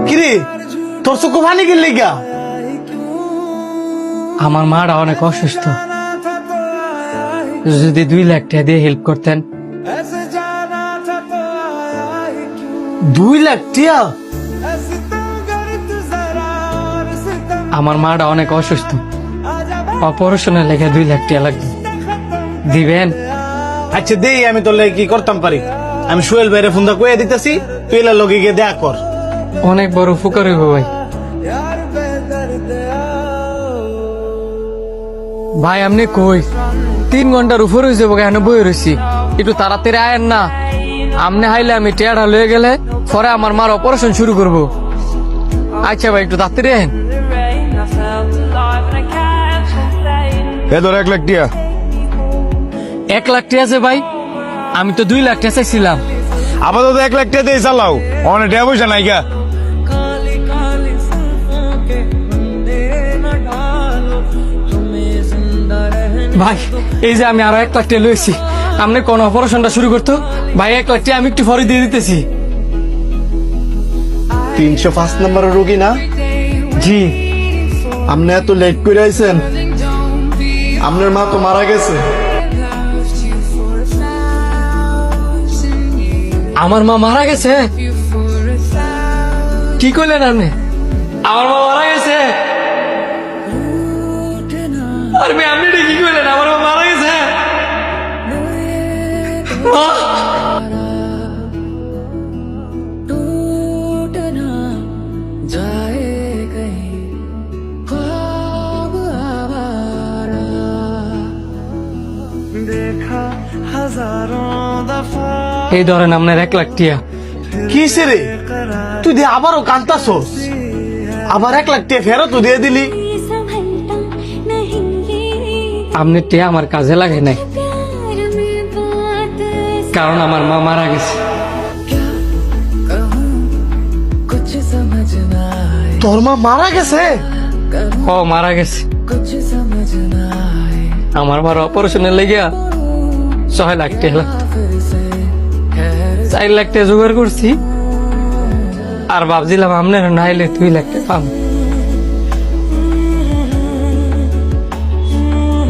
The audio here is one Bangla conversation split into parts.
কিরে তোর চোখ পানি গেলি গা? আমার মাটা অনেক অসুস্থ, যদি 2 লাখ টাকা দিয়ে হেল্প করতেন। 2 লাখ টিয়া? আমার মাটা অনেক অসুস্থ, অপারেশনের লেগে 2 লাখ টাকা লাগবে, দিবেন? আচ্ছা দেই, আমি তোর লাগে কি করতাম পারি। আমি সোহেল ভাইরে ফোন দা কইয়া দিতেছি, তুই এলার লগে গিয়ে দেখা কর। অনেক বড় উপকার হইব ভাই। ভাই আপনি কই? 3 ঘন্টার উপর হয়ে যাবো, কেন বই রয়েছি, একটু তাড়াতাড়ি আয়েন না। আমনে হাইলে আমি টেয়ারা লয়ে গেলে পরে আমার মার অপারেশন শুরু করব। আচ্ছা ভাই একটু তাড়াতাড়ি আয়েন। এ ধর 1 লাখ টিয়া। 1 লাখ টাকা আছে ভাই? আমি তো 2 লাখ টাকা চাইছিলাম। আপাতত 1 লাখ টিয়া দিয়ে চালাও, অনেক টাকা পয়সা নাই গা। ভাই এই যে আমি আরো 1 লাখ টাকা লইছি, আপনি কোন অপারেশনটা শুরু করতো ভাই? 1 লাখ টাকা আমি একটু পরে দিয়ে দিতেছি। 305 নম্বরের রোগী না? জি। আপনি এত লেট করে আইছেন, আপনার মা তো মারা গেছে। আমার মা মারা গেছে? কি করলেন আপনি? আমার মা মারা গেছে? আর আপনি এটা কি করলেন? আমার মা মারা গেছে? মা! এই ধরেন আপনার 1 লাখ টিয়া। কিসে রে তুই দিয়ে আবারও কান্তাছস? আবার 1 লাখ টাকা ফেরত দিয়ে দিলি? আপনি টিয়া আমার কাজে লাগে নাই, কারণ আমার মা মারা গেছে। তোর মা মারা গেছে? ও মারা গেছে। আমার মার অপারেশনের লেগে 6 লাখ টাকা লাগতো। 4 লাখ টাকা জোগাড় করছি, আর ভাবছিলাম আপনার নাইলে 2 লাখ টাকা পাবো।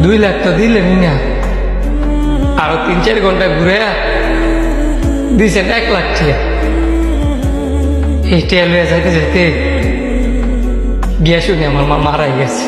2 লাখ তো দিলেন না, আরো 3-4 ঘন্টা ঘুরে দিয়েছেন 1 লাখ টাকা। এই টেল হয়ে যাইতে যাইতে গিয়া শুনি আমার মা মারা গেছে।